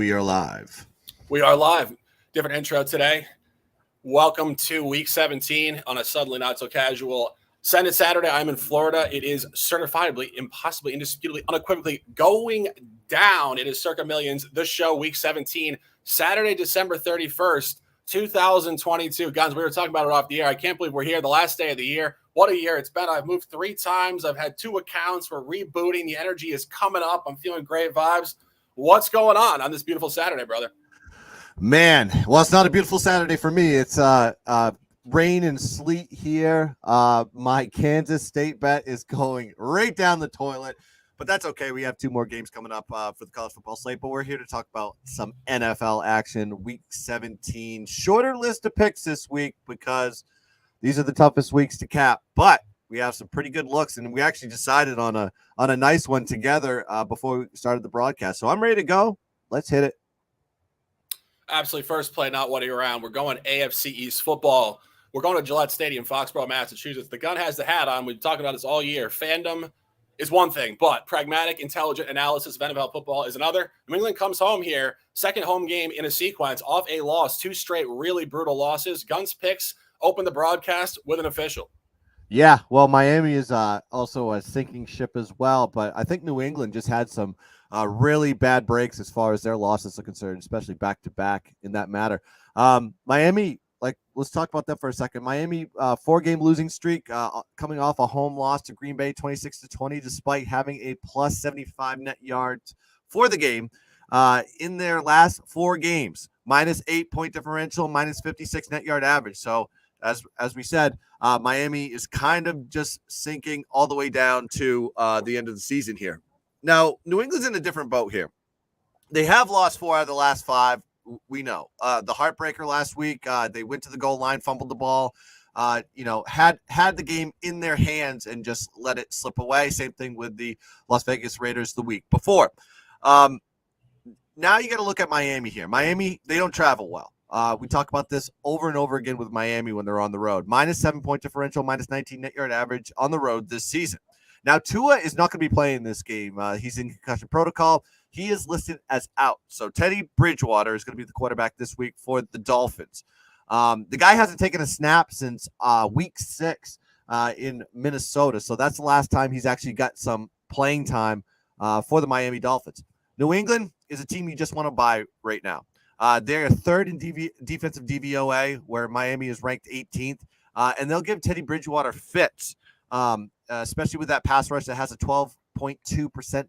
we are live. We are live. Different intro today. Welcome to week 17 on a suddenly not so casual Sunday Saturday. I'm in Florida. It is certifiably, impossibly, indisputably, unequivocally going down. It is Circa Millions, the show, week 17, Saturday, December 31st, 2022. Guns, we were talking about it off the air. I can't believe we're here, the last day of the year. What a year it's been. I've moved 3 times. I've had 2 accounts. We're rebooting. The energy is coming up. I'm feeling great vibes. What's going on this beautiful Saturday, brother? Man, well, it's not a beautiful Saturday for me. It's rain and sleet here. My Kansas State bet is going right down the toilet, but that's okay. We have 2 more games coming up for the college football slate, but we're here to talk about some NFL action, week 17. Shorter list of picks this week because these are the toughest weeks to cap, but we have some pretty good looks, and we actually decided on a nice one together before we started the broadcast. So I'm ready to go. Let's hit it. Absolutely. First play, not waiting around. We're going AFC East football. We're going to Gillette Stadium, Foxborough, Massachusetts. The gun has the hat on. We've been talking about this all year. Fandom is one thing, but pragmatic, intelligent analysis of NFL football is another. New England comes home here. Second home game in a sequence off a loss. 2 straight really brutal losses. Guns picks open the broadcast with an official. Yeah, well, Miami is also a sinking ship as well, but I think New England just had some really bad breaks as far as their losses are concerned, especially back-to-back in that matter. Miami, let's talk about that for a second. Miami, 4-game losing streak, coming off a home loss to Green Bay, 26-20, despite having a plus 75 net yards for the game in their last 4 games, minus 8-point differential, minus 56 net yard average. So, as we said, Miami is kind of just sinking all the way down to the end of the season here. Now, New England's in a different boat here. They have lost 4 out of the last 5. We know the heartbreaker last week. They went to the goal line, fumbled the ball, had the game in their hands and just let it slip away. Same thing with the Las Vegas Raiders the week before. Now you got to look at Miami here. Miami, they don't travel well. We talk about this over and over again with Miami when they're on the road. Minus 7-point differential, minus 19 net yard average on the road this season. Now, Tua is not going to be playing this game. He's in concussion protocol. He is listed as out. So Teddy Bridgewater is going to be the quarterback this week for the Dolphins. The guy hasn't taken a snap since week 6 in Minnesota. So that's the last time he's actually got some playing time for the Miami Dolphins. New England is a team you just want to buy right now. They're 3rd in defensive DVOA, where Miami is ranked 18th. And they'll give Teddy Bridgewater fits, especially with that pass rush that has a 12.2%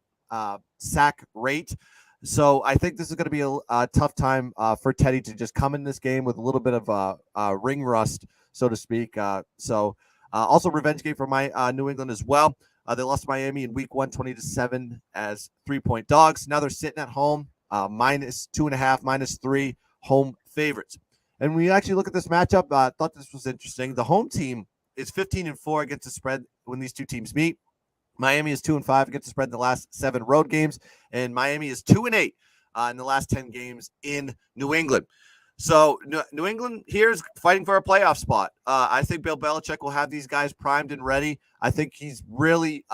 sack rate. So I think this is going to be a tough time for Teddy to just come in this game with a little bit of ring rust, so to speak. Also revenge game for my New England as well. They lost to Miami in week 1, 20-7 as 3-point dogs. Now they're sitting at home. Minus 2.5, minus 3 home favorites. And when you actually look at this matchup, I thought this was interesting. The home team is 15-4 against the spread when these 2 teams meet. Miami is 2-5 against the spread in the last 7 road games, and Miami is 2-8 in the last 10 games in New England. So New England here is fighting for a playoff spot. I think Bill Belichick will have these guys primed and ready. I think he's really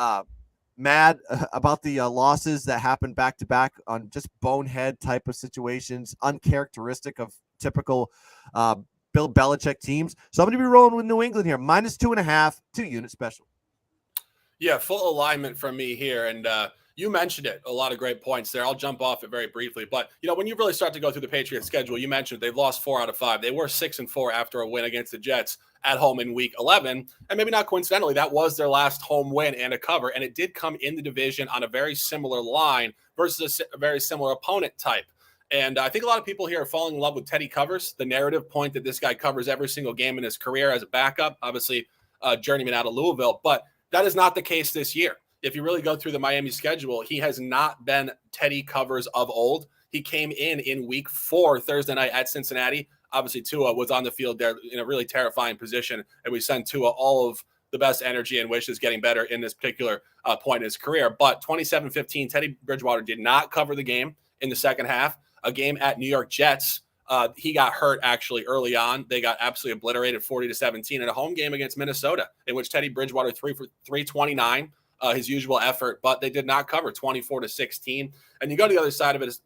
mad about the losses that happened back-to-back on just bonehead type of situations, uncharacteristic of typical Bill Belichick teams. So I'm going to be rolling with New England here, minus 2.5, 2-unit special. Yeah, full alignment from me here. And you mentioned it, a lot of great points there. I'll jump off it very briefly. But, when you really start to go through the Patriots schedule, you mentioned they've lost 4 out of 5. They were 6-4 after a win against the Jets at home in week 11. And maybe not coincidentally, that was their last home win and a cover. And it did come in the division on a very similar line versus a very similar opponent type. And I think a lot of people here are falling in love with Teddy covers, the narrative point that this guy covers every single game in his career as a backup, obviously journeyman out of Louisville. But that is not the case this year. If you really go through the Miami schedule, he has not been Teddy covers of old. He came in week 4, Thursday night at Cincinnati. Obviously, Tua was on the field there in a really terrifying position, and we send Tua all of the best energy and wishes getting better in this particular point in his career. But 27-15, Teddy Bridgewater did not cover the game in the second half. A game at New York Jets, he got hurt actually early on. They got absolutely obliterated 40-17 in a home game against Minnesota, in which Teddy Bridgewater 3 for 329, his usual effort, but they did not cover 24-16. And you go to the other side of it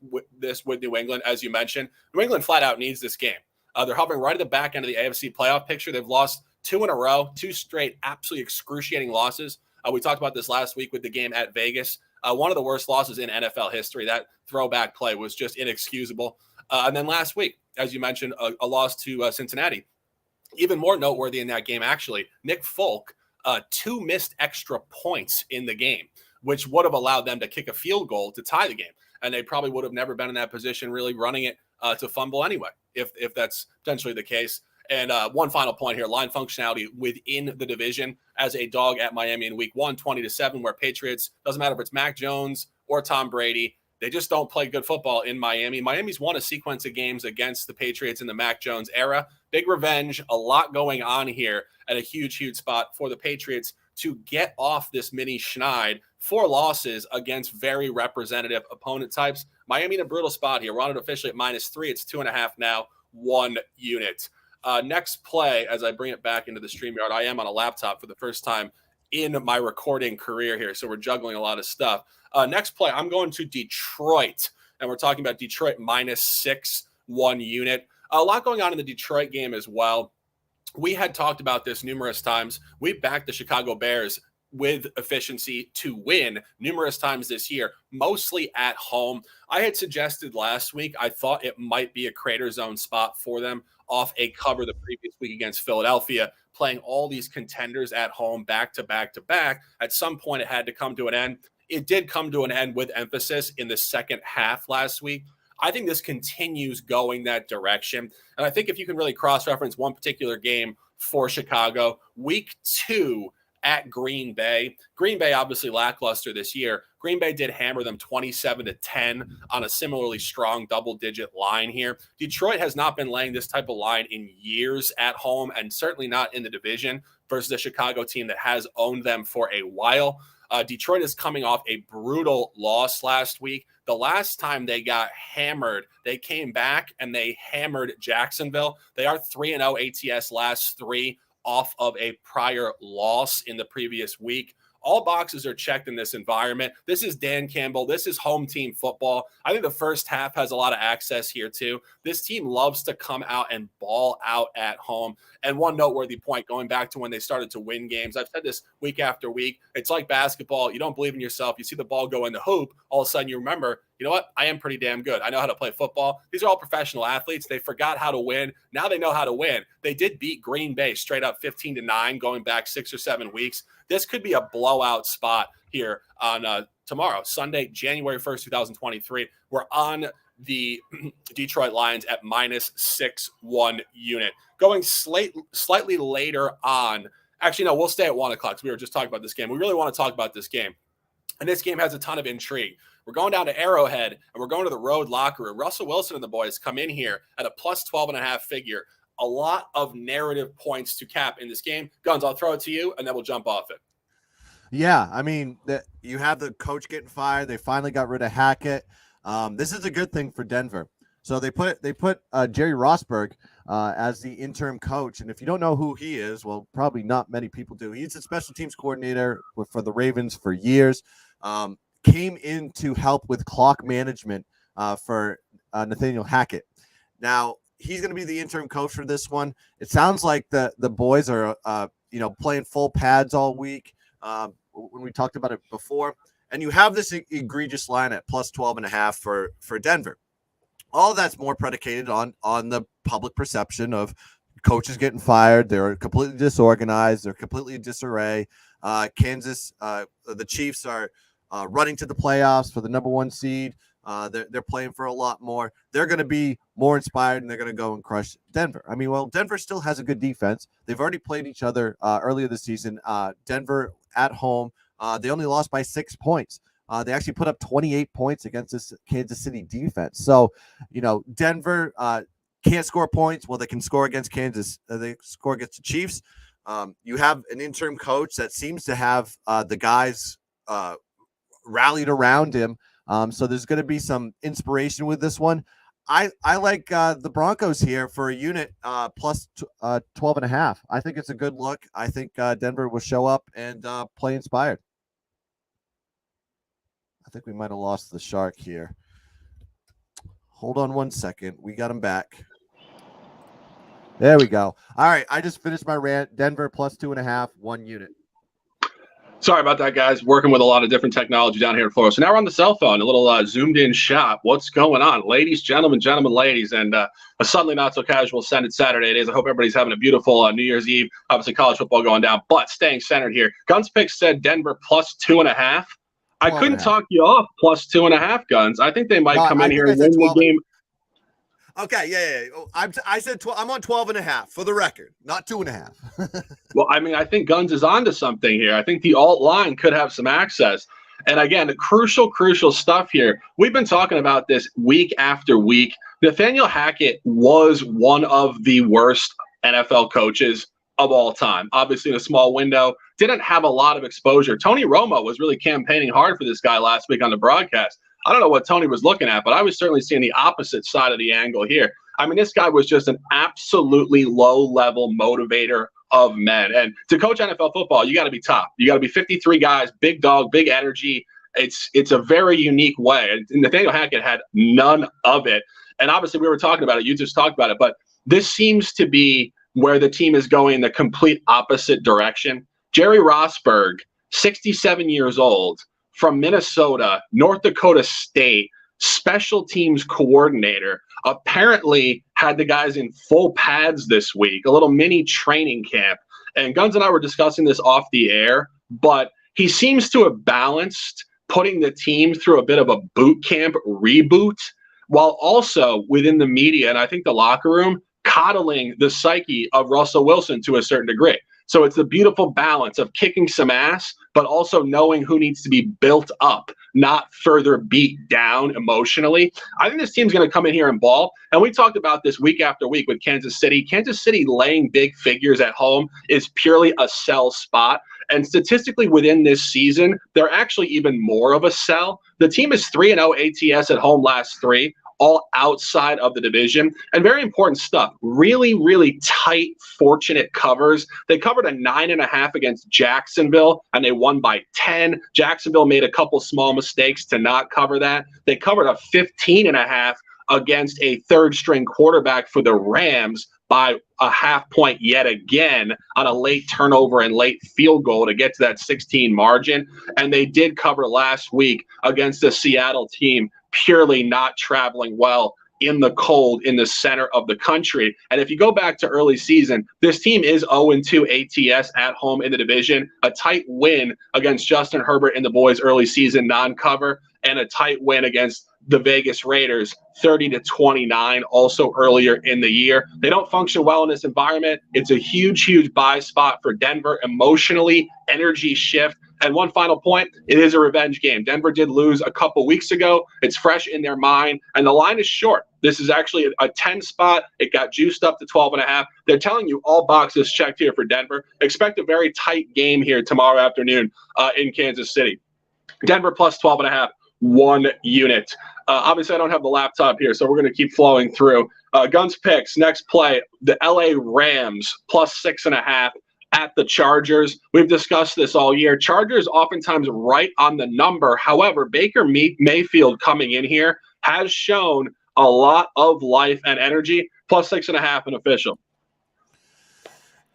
with New England, as you mentioned. New England flat out needs this game. They're hovering right at the back end of the AFC playoff picture. They've lost 2 in a row, 2 straight, absolutely excruciating losses. We talked about this last week with the game at Vegas. One of the worst losses in NFL history. That throwback play was just inexcusable. And then last week, as you mentioned, a loss to Cincinnati. Even more noteworthy in that game, actually, Nick Folk, 2 missed extra points in the game, which would have allowed them to kick a field goal to tie the game. And they probably would have never been in that position really running it to fumble anyway, if that's potentially the case. And one final point here, line functionality within the division as a dog at Miami in week 1, 20-7, where Patriots, doesn't matter if it's Mac Jones or Tom Brady, they just don't play good football in Miami. Miami's won a sequence of games against the Patriots in the Mac Jones era. Big revenge, a lot going on here at a huge, huge spot for the Patriots to get off this mini schneid. 4 losses against very representative opponent types. Miami in a brutal spot here. We're on it officially at -3. It's 2.5 now, 1 unit. Next play, as I bring it back into the StreamYard, I am on a laptop for the first time in my recording career here, so we're juggling a lot of stuff. Next play, I'm going to Detroit, and we're talking about Detroit -6, 1 unit. A lot going on in the Detroit game as well. We had talked about this numerous times. We backed the Chicago Bears with efficiency to win numerous times this year, mostly at home. I had suggested last week, I thought it might be a crater zone spot for them off a cover the previous week against Philadelphia, playing all these contenders at home back to back to back. At some point, it had to come to an end. It did come to an end with emphasis in the second half last week. I think this continues going that direction. And I think if you can really cross-reference one particular game for Chicago, week 2 at Green Bay. Green Bay obviously lackluster this year. Green Bay did hammer them 27-10 on a similarly strong double-digit line here. Detroit has not been laying this type of line in years at home, and certainly not in the division versus a Chicago team that has owned them for a while. Detroit is coming off a brutal loss last week. The last time they got hammered, they came back and they hammered Jacksonville. They are 3-0 ATS last 3 off of a prior loss in the previous week. All boxes are checked in this environment. This is Dan Campbell. This is home team football. I think the first half has a lot of access here too. This team loves to come out and ball out at home. And one noteworthy point, going back to when they started to win games, I've said this week after week, it's like basketball. You don't believe in yourself. You see the ball go in the hoop. All of a sudden you remember, you know what? I am pretty damn good. I know how to play football. These are all professional athletes. They forgot how to win. Now they know how to win. They did beat Green Bay straight up 15-9 going back 6 or 7 weeks. This could be a blowout spot here on tomorrow, Sunday, January 1st, 2023. We're on the Detroit Lions at -6, 1 unit. Going slightly later on. Actually, no, we'll stay at 1 o'clock because we were just talking about this game. We really want to talk about this game. And this game has a ton of intrigue. We're going down to Arrowhead, and we're going to the road locker room. Russell Wilson and the boys come in here at a +12.5 figure. A lot of narrative points to cap in this game. Guns, I'll throw it to you, and then we'll jump off it. Yeah, I mean, you have the coach getting fired. They finally got rid of Hackett. This is a good thing for Denver. So they put Jerry Rosburg as the interim coach, and if you don't know who he is, well, probably not many people do. He's a special teams coordinator for the Ravens for years. Came in to help with clock management for Nathaniel Hackett. Now he's going to be the interim coach for this one. It sounds like the boys are playing full pads all week. When we talked about it before, and you have this egregious line at +12.5 for Denver. All of that's more predicated on the public perception of coaches getting fired. They're completely disorganized. They're completely in disarray. Kansas, the Chiefs are running to the playoffs for the number 1 seed. They're playing for a lot more. They're going to be more inspired, and they're going to go and crush Denver. I mean, well, Denver still has a good defense. They've already played each other earlier this season. Denver at home, they only lost by 6 points. They actually put up 28 points against this Kansas City defense. So, Denver can't score points. Well, they can score against Kansas. They score against the Chiefs. You have an interim coach that seems to have the guys rallied around him. So there's going to be some inspiration with this one. I like the Broncos here for a unit +12.5. I think it's a good look. I think Denver will show up and play inspired. think we might have lost the Shark here. Hold on 1 second. We got him back. There we go. All right. I just finished my rant. Denver plus 2.5, 1 unit. Sorry about that, guys. Working with a lot of different technology down here in Florida. So now we're on the cell phone, a little zoomed in shot. What's going on? Ladies, gentlemen, ladies, and a suddenly not so casual Senate Saturday it is. I hope everybody's having a beautiful New Year's Eve. Obviously, college football going down, but staying centered here. Guns Picks said Denver plus 2.5. I couldn't talk you off plus 2.5, Guns. I think they might come in here and win the game. Okay, yeah. I said 12. I'm on 12.5 for the record, not 2.5. Well, I mean, I think Guns is onto something here. I think the alt line could have some access. And again, the crucial stuff here. We've been talking about this week after week. Nathaniel Hackett was one of the worst NFL coaches of all time. Obviously, in a small window, didn't have a lot of exposure. Tony Romo was really campaigning hard for this guy last week on the broadcast. I don't know what Tony was looking at, but I was certainly seeing the opposite side of the angle here. I mean, this guy was just an absolutely low-level motivator of men. And to coach NFL football, you got to be top. You got to be 53 guys, big dog, big energy. It's a very unique way. And Nathaniel Hackett had none of it. And obviously, we were talking about it. You just talked about it. But this seems to be where the team is going in the complete opposite direction. Jerry Rosberg, 67 years old, from Minnesota, North Dakota State, special teams coordinator, apparently had the guys in full pads this week, a little mini training camp. And Guns and I were discussing this off the air, but he seems to have balanced putting the team through a bit of a boot camp reboot, while also within the media, and I think the locker room, coddling the psyche of Russell Wilson to a certain degree. So it's the beautiful balance of kicking some ass, but also knowing who needs to be built up, not further beat down emotionally. I think this team's going to come in here and ball. And we talked about this week after week with Kansas City. Kansas City laying big figures at home is purely a sell spot. And statistically within this season, they're actually even more of a sell. The team is 3-0 ATS at home last three, all outside of the division. And very important stuff, really, really tight, fortunate covers. They covered a 9.5 against Jacksonville, and they won by 10. Jacksonville made a couple small mistakes to not cover that. They covered a 15.5 against a third-string quarterback for the Rams by a half point yet again on a late turnover and late field goal to get to that 16 margin. And they did cover last week against the Seattle team purely not traveling well in the cold in the center of the country. And if you go back to early season, this team is 0-2 ATS at home in the division, a tight win against Justin Herbert and the boys early season non-cover, and a tight win against the Vegas Raiders 30-29 also earlier in the year. They don't function well in this environment. It's a huge buy spot for Denver emotionally, energy shift. And one final point, it is a revenge game. Denver did lose a couple weeks ago. It's fresh in their mind, and the line is short. This is actually a 10 spot. It got juiced up to 12.5. They're telling you all boxes checked here for Denver. Expect a very tight game here tomorrow afternoon in Kansas City. Denver plus 12.5, 1 unit. Obviously, I don't have the laptop here, so we're going to keep flowing through. Guns picks, next play, the LA Rams plus 6.5 at the Chargers. We've discussed this all year. Chargers oftentimes right on the number. However, Baker Mayfield coming in here has shown a lot of life and energy, plus 6.5 an official.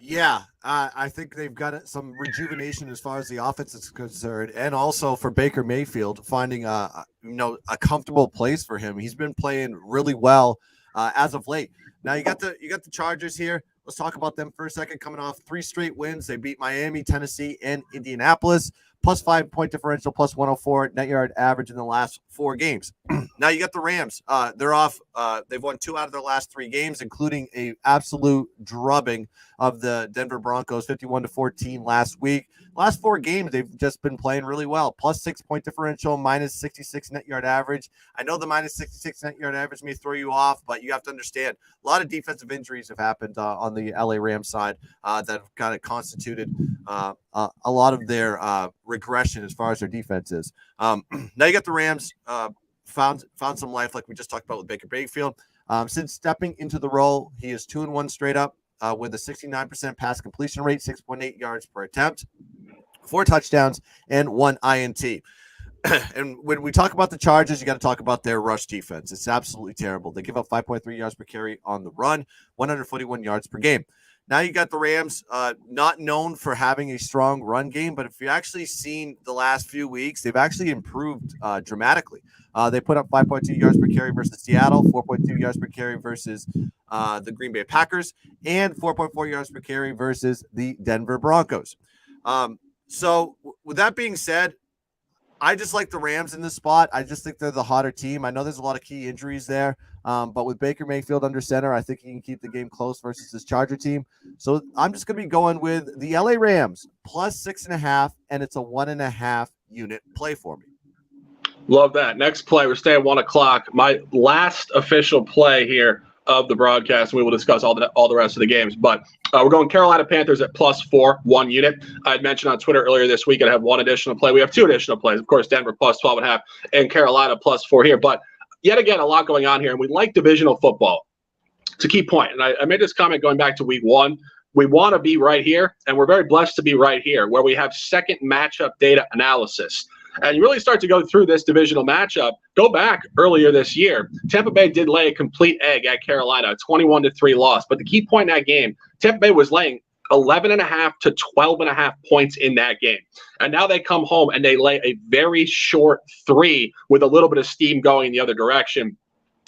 Yeah, I think they've got some rejuvenation as far as the offense is concerned, and also for Baker Mayfield finding a comfortable place for him. He's been playing really well as of late. Now you got the Chargers here. Let's talk about them for a second. Coming off 3 straight wins, they beat Miami, Tennessee, and Indianapolis. Plus 5 point differential, plus 104 net yard average in the last 4 games. Now you got the Rams. They're off. They've won 2 out of their last 3 games, including a absolute drubbing of the Denver Broncos, 51-14 last week. Last 4 games, they've just been playing really well. Plus 6 point differential, minus 66 net yard average. I know the minus 66 net yard average may throw you off, but you have to understand a lot of defensive injuries have happened on the LA Rams side that have kind of constituted a lot of their regression as far as their defense is. Now you got the Rams found some life, like we just talked about with Baker Mayfield. Since stepping into the role, he is 2-1 straight up with a 69% pass completion rate, 6.8 yards per attempt, 4 touchdowns, and 1 INT. And when we talk about the Chargers, you got to talk about their rush defense. It's absolutely terrible. They give up 5.3 yards per carry on the run, 141 yards per game. Now you got the Rams, not known for having a strong run game, but if you've actually seen the last few weeks, they've actually improved dramatically. They put up 5.2 yards per carry versus Seattle, 4.2 yards per carry versus the Green Bay Packers, and 4.4 yards per carry versus the Denver Broncos. So with that being said, I just like the Rams in this spot. I just think they're the hotter team. I know there's a lot of key injuries there, but with Baker Mayfield under center, I think he can keep the game close versus this Charger team. So I'm just going to be going with the LA Rams plus 6.5, and it's a 1.5 unit play for me. Love that. Next play, we're staying at 1 o'clock. My last official play here of the broadcast. We will discuss all the rest of the games, but we're going Carolina Panthers at +4, 1 unit. I had mentioned on Twitter earlier this week I'd have one additional play. We have two additional plays. Of course, Denver +12.5 and Carolina +4 here. But yet again, a lot going on here, and we like divisional football. It's a key point, and I made this comment going back to week 1. We want to be right here, and we're very blessed to be right here, where we have second matchup data analysis. And you really start to go through this divisional matchup. Go back earlier this year. Tampa Bay did lay a complete egg at Carolina, a 21-3 loss. But the key point in that game, Tampa Bay was laying 11.5 to 12.5 points in that game. And now they come home and they lay a very short 3 with a little bit of steam going the other direction.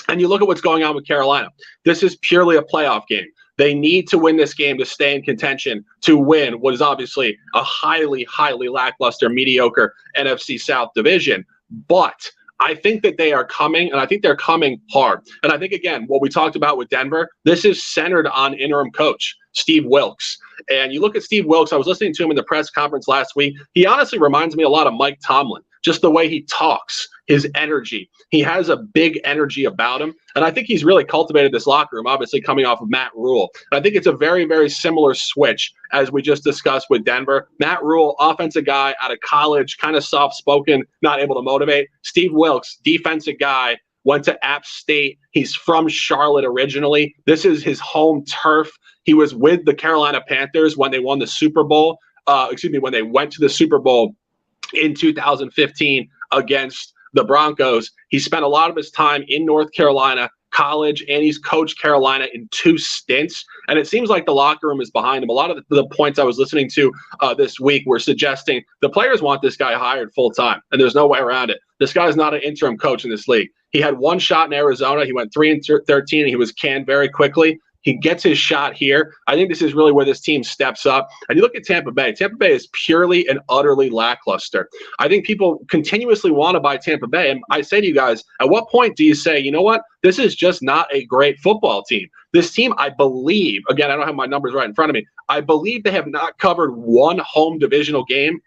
And you look at what's going on with Carolina. This is purely a playoff game. They need to win this game to stay in contention to win what is obviously a highly, highly lackluster, mediocre NFC South division. But I think that they are coming, and I think they're coming hard. And I think, again, what we talked about with Denver, this is centered on interim coach Steve Wilks. And you look at Steve Wilks, I was listening to him in the press conference last week. He honestly reminds me a lot of Mike Tomlin, just the way he talks, his energy. He has a big energy about him. And I think he's really cultivated this locker room, obviously coming off of Matt Rule. And I think it's a very, very similar switch as we just discussed with Denver. Matt Rule, offensive guy out of college, kind of soft-spoken, not able to motivate. Steve Wilks, defensive guy, went to App State. He's from Charlotte originally. This is his home turf. He was with the Carolina Panthers when they won the Super Bowl. When they went to the Super Bowl in 2015 against the Broncos. He spent a lot of his time in North Carolina, college, and he's coached Carolina in 2 stints. And it seems like the locker room is behind him. A lot of the points I was listening to this week were suggesting the players want this guy hired full time, and there's no way around it. This guy's not an interim coach in this league. He had one shot in Arizona. He went 3-13, and he was canned very quickly. He gets his shot here. I think this is really where this team steps up. And you look at Tampa Bay. Tampa Bay is purely and utterly lackluster. I think people continuously want to buy Tampa Bay. And I say to you guys, at what point do you say, you know what? This is just not a great football team. This team, I believe, again, I don't have my numbers right in front of me. I believe they have not covered one home divisional game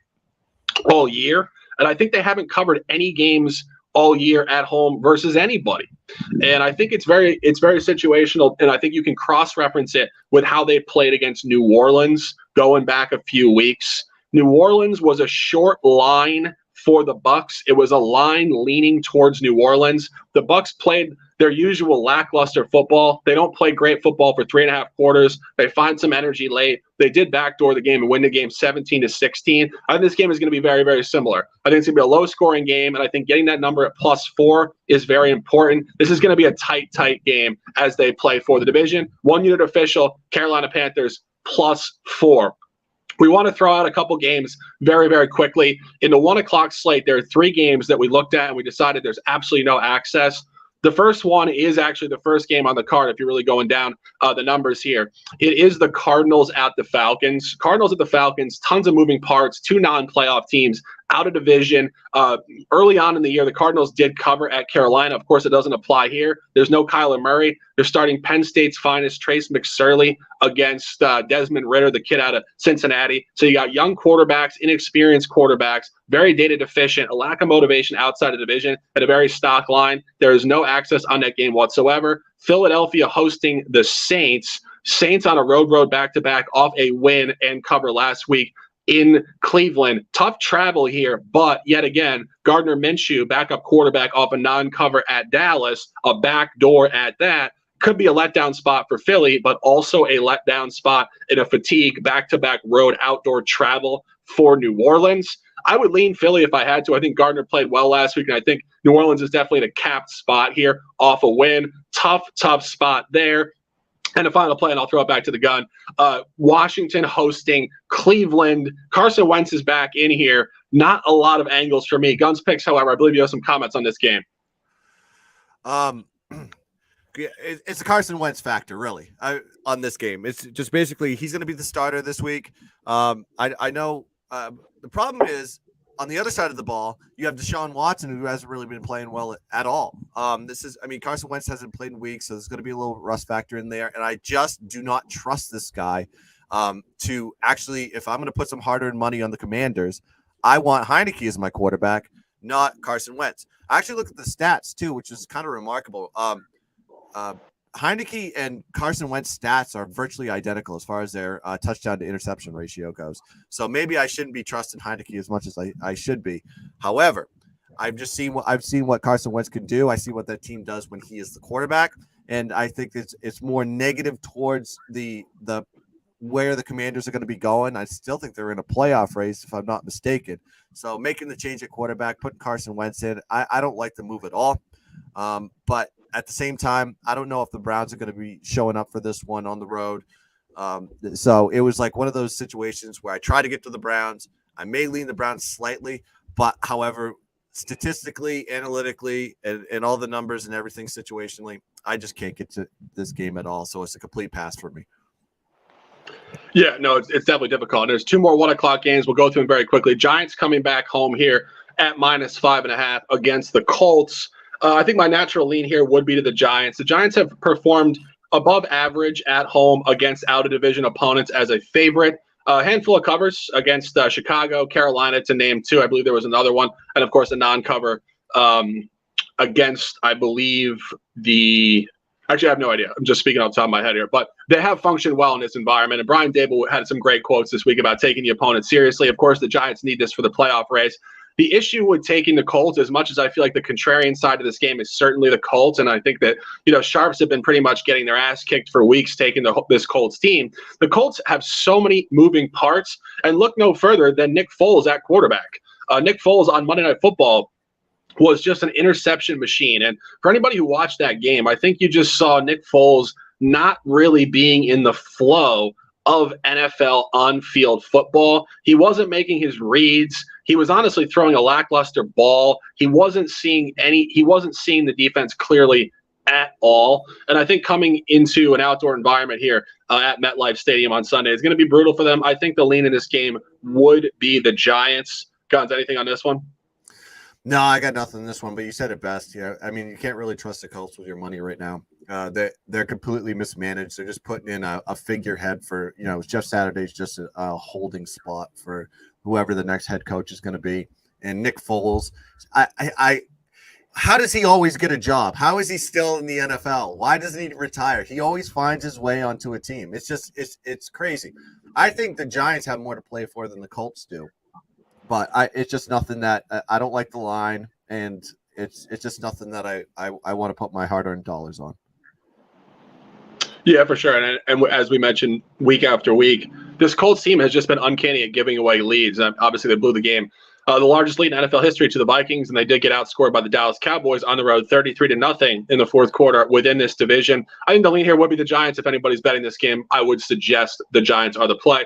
all year. And I think they haven't covered any games all year at home versus anybody. And I think it's very situational, and I think you can cross-reference it with how they played against New Orleans going back a few weeks. New Orleans was a short line for the Bucs. It was a line leaning towards New Orleans. The Bucs played their usual lackluster football. They don't play great football for 3.5 quarters. They find some energy late. They did backdoor the game and win the game 17-16. I think this game is going to be very, very similar. I think it's going to be a low-scoring game, and I think getting that number at +4 is very important. This is going to be a tight game as they play for the division. 1 unit official, Carolina Panthers +4. We want to throw out a couple games very, very quickly. In the 1 o'clock slate, there are 3 games that we looked at, and we decided there's absolutely no access. The first one is actually the first game on the card, if you're really going down the numbers here. It is the Cardinals at the Falcons. Cardinals at the Falcons, tons of moving parts, 2 non-playoff teams out of division. Early on in the year, the Cardinals did cover at Carolina. Of course, it doesn't apply here. There's no Kyler Murray. They're starting Penn State's finest, Trace McSorley, against Desmond Ridder, the kid out of Cincinnati. So you got young quarterbacks, inexperienced quarterbacks, very data deficient, a lack of motivation outside of division, and a very stock line. There is no access on that game whatsoever. Philadelphia hosting the Saints. Saints on a road back-to-back off a win and cover last week in Cleveland. Tough travel here, but yet again, Gardner Minshew, backup quarterback off a non-cover at Dallas, a backdoor at that. could be a letdown spot for Philly, but also a letdown spot in a fatigue back-to-back road outdoor travel for New Orleans. I would lean Philly if I had to. I think Gardner played well last week, and I think New Orleans is definitely in a capped spot here off a win. Tough spot there. And a final play, and I'll throw it back to the gun. Washington hosting Cleveland. Carson Wentz is back in here. Not a lot of angles for me. Guns picks, however, I believe you have some comments on this game. It's a Carson Wentz factor, really, on this game. It's just basically he's going to be the starter this week. I know the problem is on the other side of the ball, you have Deshaun Watson, who hasn't really been playing well at all. Carson Wentz hasn't played in weeks, so there's going to be a little rust factor in there. And I just do not trust this guy to actually, if I'm going to put some hard-earned money on the Commanders, I want Heineke as my quarterback, not Carson Wentz. I actually looked at the stats, too, which is kind of remarkable. Heineke and Carson Wentz stats are virtually identical as far as their touchdown to interception ratio goes. So maybe I shouldn't be trusting Heineke as much as I should be. However, I've seen what Carson Wentz can do. I see what that team does when he is the quarterback, and I think it's more negative towards the where the Commanders are going to be going. I still think they're in a playoff race, if I'm not mistaken. So making the change at quarterback, putting Carson Wentz in, I don't like the move at all. But at the same time, I don't know if the Browns are going to be showing up for this one on the road. So it was like one of those situations where I try to get to the Browns. I may lean the Browns slightly, but however, statistically, analytically, and all the numbers and everything situationally, I just can't get to this game at all. So it's a complete pass for me. Yeah, no, it's definitely difficult. And there's two more 1 o'clock games. We'll go through them very quickly. Giants coming back home here at -5.5 against the Colts. I think my natural lean here would be to the Giants. The Giants have performed above average at home against out-of-division opponents as a favorite. A handful of covers against Chicago, Carolina, to name two. I believe there was another one. And, of course, a non-cover against, I believe, actually, I have no idea. I'm just speaking off the top of my head here. But they have functioned well in this environment. And Brian Dable had some great quotes this week about taking the opponent seriously. Of course, the Giants need this for the playoff race. The issue with taking the Colts, as much as I feel like the contrarian side of this game is certainly the Colts, and I think that, Sharps have been pretty much getting their ass kicked for weeks taking this Colts team. The Colts have so many moving parts, and look no further than Nick Foles at quarterback. Nick Foles on Monday Night Football was just an interception machine. And for anybody who watched that game, I think you just saw Nick Foles not really being in the flow of NFL on-field football. He wasn't making his reads. He was honestly throwing a lackluster ball. He wasn't seeing the defense clearly at all. And I think coming into an outdoor environment here at MetLife Stadium on Sunday is going to be brutal for them. I think the lean in this game would be the Giants. Guns, anything on this one? No, I got nothing in this one, but you said it best. Yeah, I mean, you can't really trust the Colts with your money right now. They're completely mismanaged. They're just putting in a figurehead for, Jeff Saturday's just a holding spot for whoever the next head coach is going to be. And Nick Foles, how does he always get a job? How is he still in the NFL? Why doesn't he retire? He always finds his way onto a team. It's crazy. I think the Giants have more to play for than the Colts do. But it's just nothing that I don't like the line, and it's just nothing that I want to put my hard-earned dollars on. Yeah, for sure. And as we mentioned week after week, this Colts team has just been uncanny at giving away leads. Obviously, they blew the game. The largest lead in NFL history to the Vikings, and they did get outscored by the Dallas Cowboys on the road 33-0 in the fourth quarter within this division. I think the lean here would be the Giants. If anybody's betting this game, I would suggest the Giants are the play.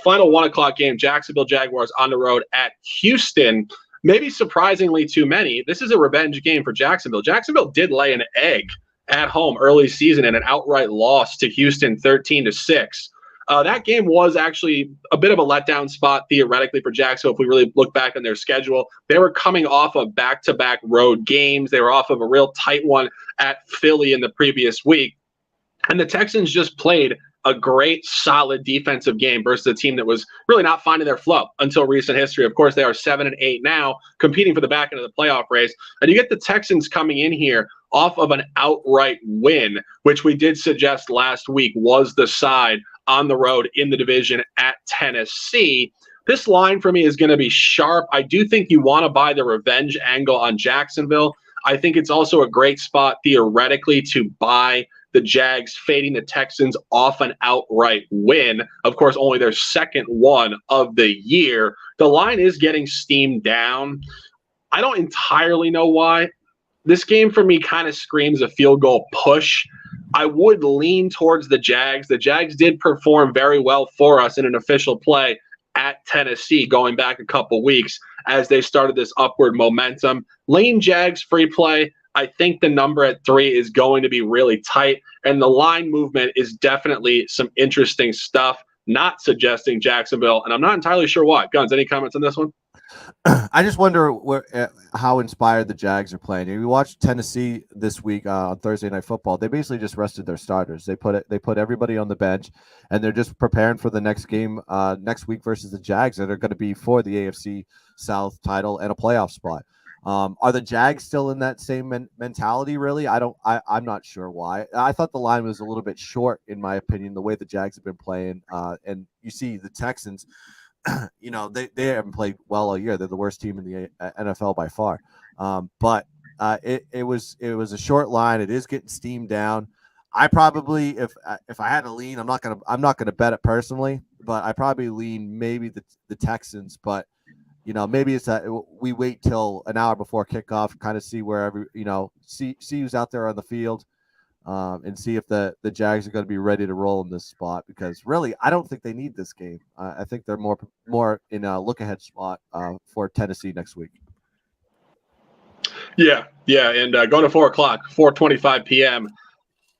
Final 1 o'clock game, Jacksonville Jaguars on the road at Houston. Maybe surprisingly to many, this is a revenge game for Jacksonville. Jacksonville did lay an egg at home early season in an outright loss to Houston 13-6. That game was actually a bit of a letdown spot theoretically for Jacksonville. If we really look back on their schedule, they were coming off of back-to-back road games. They were off of a real tight one at Philly in the previous week. And the Texans just played a great, solid defensive game versus a team that was really not finding their flow until recent history. Of course, they are 7-8 now, competing for the back end of the playoff race. And you get the Texans coming in here off of an outright win, which we did suggest last week was the side on the road in the division at Tennessee. This line for me is going to be sharp. I do think you want to buy the revenge angle on Jacksonville. I think it's also a great spot theoretically to buy the Jags fading the Texans off an outright win. Of course, only their second one of the year. The line is getting steamed down. I don't entirely know why. This game for me kind of screams a field goal push. I would lean towards the Jags. The Jags did perform very well for us in an official play at Tennessee going back a couple weeks as they started this upward momentum. Lean Jags free play. I think the number at 3 is going to be really tight, and the line movement is definitely some interesting stuff, not suggesting Jacksonville, and I'm not entirely sure why. Guns, any comments on this one? I just wonder how inspired the Jags are playing. If you watched Tennessee this week on Thursday Night Football, they basically just rested their starters. They put everybody on the bench, and they're just preparing for the next game next week versus the Jags that are going to be for the AFC South title and a playoff spot. Are the Jags still in that same mentality? Really, I'm not sure why. I thought the line was a little bit short, in my opinion, the way the Jags have been playing. And you see the Texans. They haven't played well all year. They're the worst team in the NFL by far. But it was a short line. It is getting steamed down. I probably, if I had to lean, I'm not gonna bet it personally, but I probably lean maybe the Texans. But maybe it's that we wait till an hour before kickoff, kind of see see who's out there on the field. And see if the Jags are going to be ready to roll in this spot, because really I don't think they need this game. I think they're more in a look ahead spot for Tennessee next week. Yeah, and going to 4:25 p.m.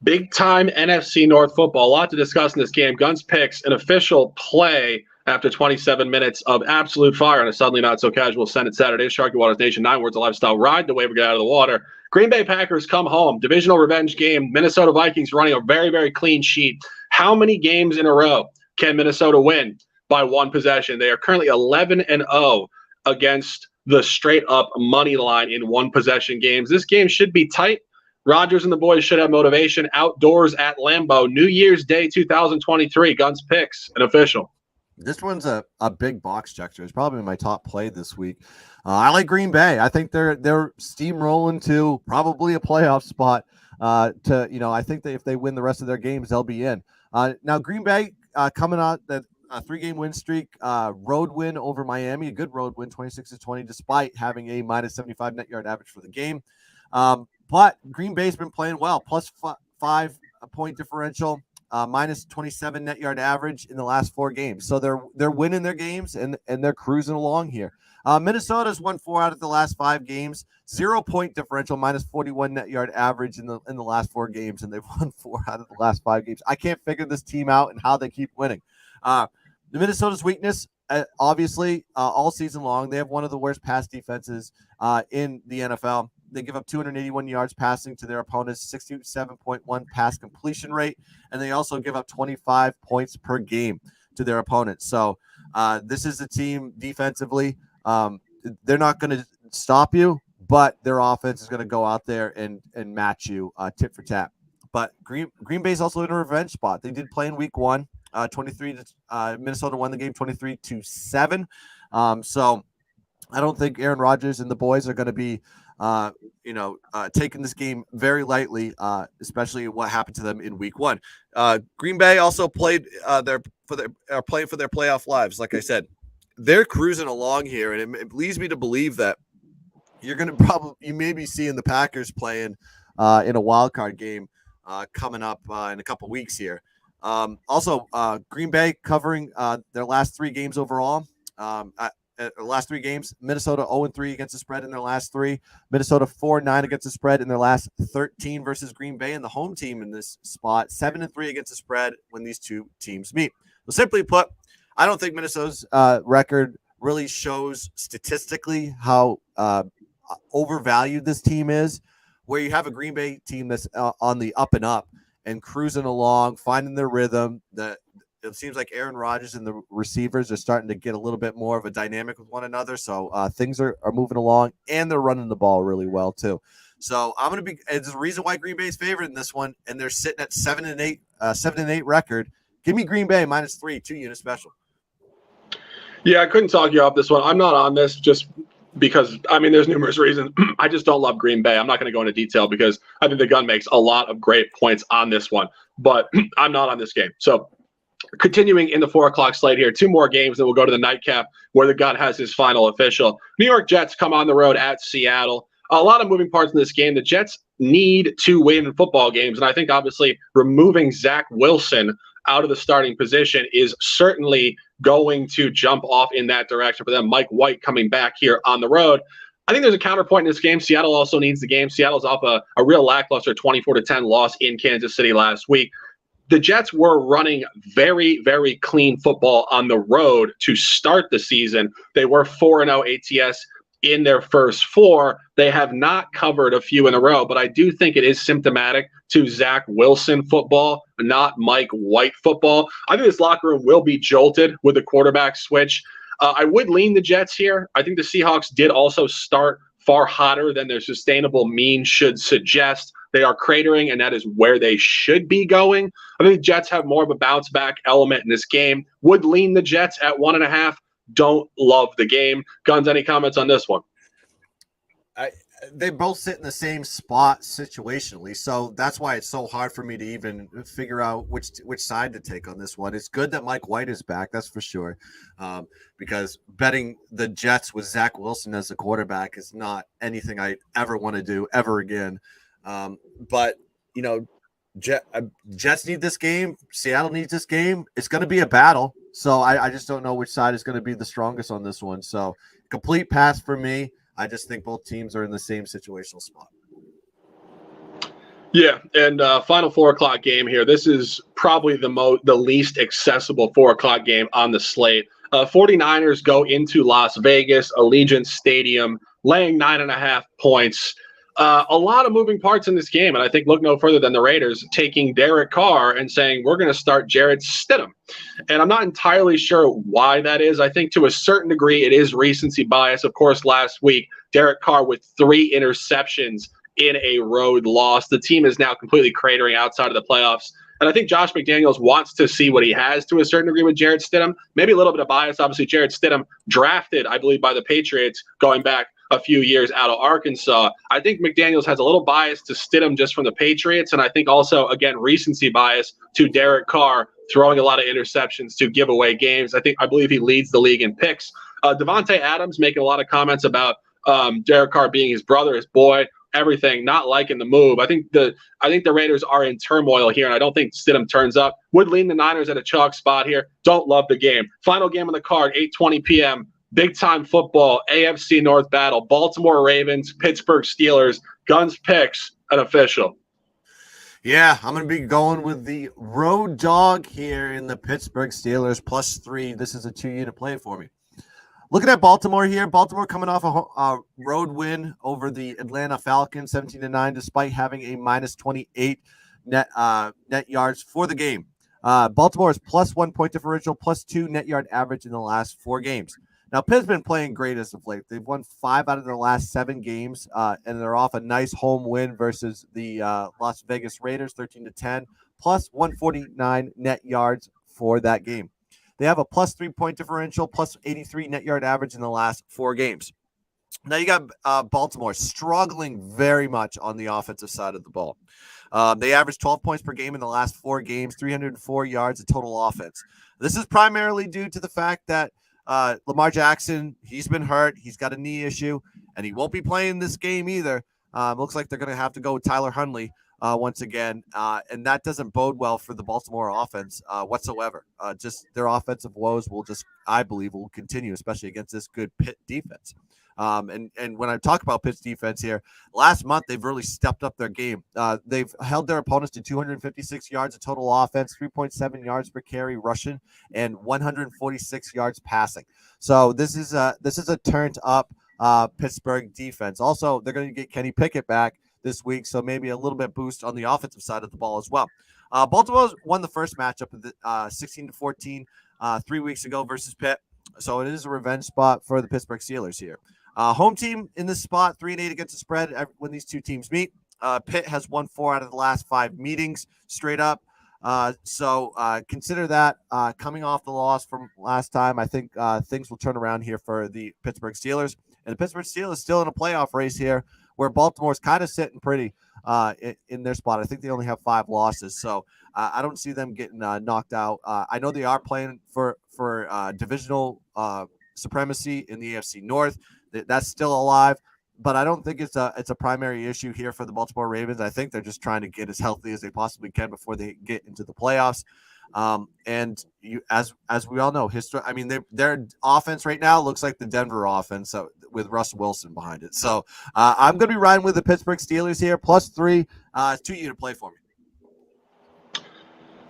Big time NFC North football. A lot to discuss in this game. Guns picks an official play after 27 minutes of absolute fire on a suddenly not so casual Senate Saturday. Sharky Waters Nation 9 words of lifestyle ride the wave we get out of the water. Green Bay Packers come home. Divisional revenge game. Minnesota Vikings running a very, very clean sheet. How many games in a row can Minnesota win by one possession? They are currently 11-0 against the straight up money line in one possession games. This game should be tight. Rodgers and the boys should have motivation outdoors at Lambeau. New Year's Day 2023. Guns picks an official. This one's a big box checker. It's probably my top play this week. I like Green Bay. I think they're steamrolling to probably a playoff spot. I think that if they win the rest of their games, they'll be in. Now Green Bay coming out that 3-game win streak, road win over Miami, a good road win, 26-20, despite having a -75 net yard average for the game. But Green Bay's been playing well, plus 5 point differential. -27 net yard average in the last 4 games. So they're winning their games and they're cruising along here. Minnesota's won 4 out of the last 5 games, 0 point differential, -41 net yard average in the last 4 games, and they've won 4 out of the last 5 games. I can't figure this team out and how they keep winning. The Minnesota's weakness, obviously, all season long, they have one of the worst pass defenses in the NFL. They give up 281 yards passing to their opponents, 67.1 pass completion rate, and they also give up 25 points per game to their opponents. So this is a team defensively. They're not going to stop you, but their offense is going to go out there and match you tit for tat. But Green Bay's also in a revenge spot. They did play in week 1, Minnesota won the game 23-7. So I don't think Aaron Rodgers and the boys are going to be taking this game very lightly, especially what happened to them in week 1. Green Bay also played playing for their playoff lives. Like I said, they're cruising along here, and it leads me to believe that you may be seeing the Packers playing in a wild card game coming up in a couple weeks here. Also, Green Bay covering their last 3 games overall. Last 3 games, Minnesota 0-3 against the spread in their last 3. Minnesota 4-9 against the spread in their last 13 versus Green Bay, and the home team in this spot 7-3 against the spread when these two teams meet. So simply put, I don't think Minnesota's record really shows statistically how overvalued this team is, where you have a Green Bay team that's on the up and up and cruising along, finding their rhythm. It seems like Aaron Rodgers and the receivers are starting to get a little bit more of a dynamic with one another. So things are moving along, and they're running the ball really well too. So it's the reason why Green Bay's favored in this one, and they're sitting at 7-8 record. Give me Green Bay -3, 2-unit special. Yeah, I couldn't talk you off this one. I'm not on this just because I mean, there's numerous reasons. I just don't love Green Bay. I'm not going to go into detail because I think the gun makes a lot of great points on this one, but I'm not on this game. So continuing in the 4 o'clock slate here, two more games, then we'll go to the nightcap where the gun has his final official. New York Jets come on the road at Seattle. A lot of moving parts in this game. The Jets need to win football games, and I think obviously removing Zach Wilson out of the starting position is certainly going to jump off in that direction for them. Mike White coming back here on the road. I think there's a counterpoint in this game. Seattle also needs the game. Seattle's off a real lackluster 24-10 loss in Kansas City last week. The Jets were running very, very clean football on the road to start the season. They were 4-0 ATS in their first four. They have not covered a few in a row, but I do think it is symptomatic to Zach Wilson football, not Mike White football. I think this locker room will be jolted with the quarterback switch. I would lean the Jets here. I think the Seahawks did also start far hotter than their sustainable mean should suggest. They are cratering, and that is where they should be going. I think the Jets have more of a bounce back element in this game. Would lean the Jets at 1.5. Don't love the game. Guns, any comments on this one? They both sit in the same spot situationally, so that's why it's so hard for me to even figure out which side to take on this one. It's good that Mike White is back, that's for sure, because betting the Jets with Zach Wilson as the quarterback is not anything I ever want to do ever again. But you know, Jets need this game. Seattle needs this game. It's going to be a battle. So I just don't know which side is going to be the strongest on this one. So complete pass for me. I just think both teams are in the same situational spot. Yeah, and final 4 o'clock game here. This is probably the least accessible 4 o'clock game on the slate. 49ers go into Las Vegas, Allegiant Stadium, laying 9.5 points. A lot of moving parts in this game, and I think look no further than the Raiders taking Derek Carr and saying, we're going to start Jarrett Stidham. And I'm not entirely sure why that is. I think to a certain degree it is recency bias. Of course, last week, Derek Carr with 3 interceptions in a road loss. The team is now completely cratering outside of the playoffs. And I think Josh McDaniels wants to see what he has to a certain degree with Jarrett Stidham. Maybe a little bit of bias. Obviously, Jarrett Stidham drafted, I believe, by the Patriots going back a few years out of Arkansas. I think McDaniels has a little bias to Stidham just from the Patriots, and I think also, again, recency bias to Derek Carr throwing a lot of interceptions to give away games. I believe he leads the league in picks. Devontae Adams making a lot of comments about Derek Carr being his brother, his boy, everything, not liking the move. I think the Raiders are in turmoil here, and I don't think Stidham turns up. Would lean the Niners at a chalk spot here. Don't love the game. Final game on the card, 8:20 p.m., big-time football, AFC North battle, Baltimore Ravens, Pittsburgh Steelers, Guns picks, an official. Yeah, I'm going to be going with the road dog here in the Pittsburgh Steelers, +3. This is a 2-unit play for me. Looking at Baltimore here, Baltimore coming off a road win over the Atlanta Falcons, 17-9, despite having a -28 net yards for the game. Baltimore is +1 point differential, +2 net yard average in the last 4 games. Now, Pitt's been playing great as of late. They've won 5 out of their last 7 games, and they're off a nice home win versus the Las Vegas Raiders, 13-10, +149 net yards for that game. They have a +3 point differential, +83 net yard average in the last 4 games. Now you got Baltimore struggling very much on the offensive side of the ball. They averaged 12 points per game in the last 4 games, 304 yards of total offense. This is primarily due to the fact that Lamar Jackson, he's been hurt. He's got a knee issue, and he won't be playing this game either. Looks like they're going to have to go with Tyler Huntley once again, and that doesn't bode well for the Baltimore offense whatsoever. Just their offensive woes I believe, will continue, especially against this good Pitt defense. And when I talk about Pitt's defense here, last month they've really stepped up their game. They've held their opponents to 256 yards of total offense, 3.7 yards per carry rushing, and 146 yards passing. So this is a turned up Pittsburgh defense. Also, they're going to get Kenny Pickett back this week, so maybe a little bit boost on the offensive side of the ball as well. Baltimore won the first matchup of the 16-14 3 weeks ago versus Pitt, so it is a revenge spot for the Pittsburgh Steelers here. Home team in this spot, 3-8 against the spread when these two teams meet. Pitt has won 4 out of the last 5 meetings straight up. So consider that coming off the loss from last time. I think things will turn around here for the Pittsburgh Steelers. And the Pittsburgh Steelers still in a playoff race here, where Baltimore's kind of sitting pretty in their spot. I think they only have 5 losses, so I don't see them getting knocked out. I know they are playing for divisional supremacy in the AFC North. That's still alive, but I don't think it's a primary issue here for the Baltimore Ravens. I think they're just trying to get as healthy as they possibly can before they get into the playoffs. And you, as we all know, history. I mean, their offense right now looks like the Denver offense, so with Russ Wilson behind it. So I'm going to be riding with the Pittsburgh Steelers here, +3. It's too easy to play for me.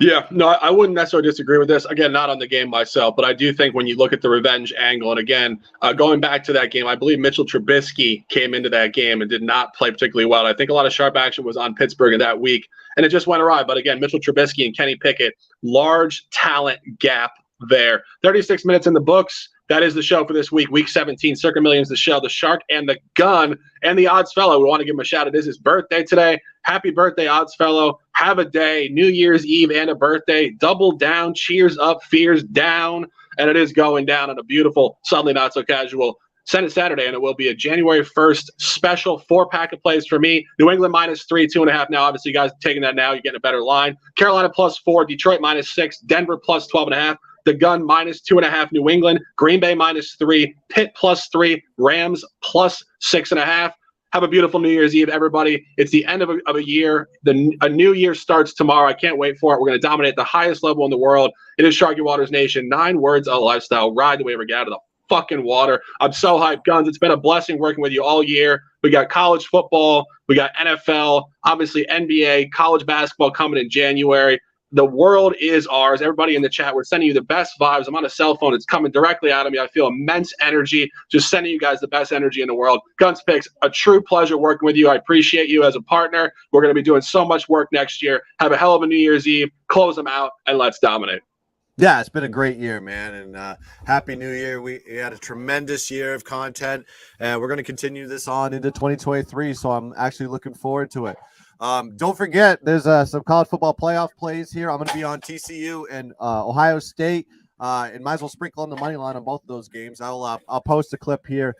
Yeah, no, I wouldn't necessarily disagree with this. Again, not on the game myself, but I do think when you look at the revenge angle, and again, going back to that game, I believe Mitchell Trubisky came into that game and did not play particularly well. I think a lot of sharp action was on Pittsburgh in that week, and it just went awry. But again, Mitchell Trubisky and Kenny Pickett, large talent gap there. 36 minutes in the books. That is the show for this week, Week 17. Circa Millions, the show, the shark and the gun, and the odds fellow. We want to give him a shout out. It is his birthday today. Happy birthday, odds fellow. Have a day, New Year's Eve and a birthday. Double down, cheers up, fears down. And it is going down on a beautiful, suddenly not so casual Senate Saturday, and it will be a January 1st special 4-pack of plays for me. New England -3, 2.5 now. Obviously, you guys taking that now. You're getting a better line. Carolina +4, Detroit -6, Denver +12.5. The gun -2.5, New England. Green Bay -3, Pitt +3, Rams +6.5. Have a beautiful New Year's Eve, everybody. It's the end of a year. A new year starts tomorrow. I can't wait for it. We're going to dominate the highest level in the world. It is Sharky Waters Nation. 9 words, a lifestyle. Ride the wave or get out of the fucking water. I'm so hyped, Guns. It's been a blessing working with you all year. We got college football. We got NFL. Obviously, NBA, college basketball coming in January. The world is ours. Everybody in the chat, we're sending you the best vibes. I'm on a cell phone. It's coming directly out of me. I feel immense energy. Just sending you guys the best energy in the world. Guns Picks, a true pleasure working with you. I appreciate you as a partner. We're going to be doing so much work next year. Have a hell of a New Year's Eve. Close them out, and let's dominate. Yeah, it's been a great year, man, and Happy New Year. We had a tremendous year of content, and we're going to continue this on into 2023, so I'm actually looking forward to it. Don't forget, there's some college football playoff plays here. I'm going to be on TCU and Ohio State, and might as well sprinkle on the money line on both of those games. I'll post a clip here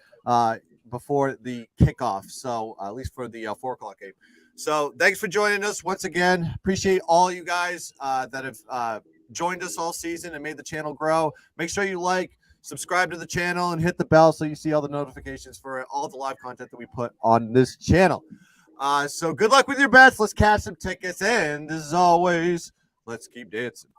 before the kickoff, so at least for the 4 o'clock game. So thanks for joining us once again. Appreciate all you guys that have joined us all season and made the channel grow. Make sure you subscribe to the channel, and hit the bell so you see all the notifications for all the live content that we put on this channel. So good luck with your bets. Let's cash some tickets, and as always, let's keep dancing.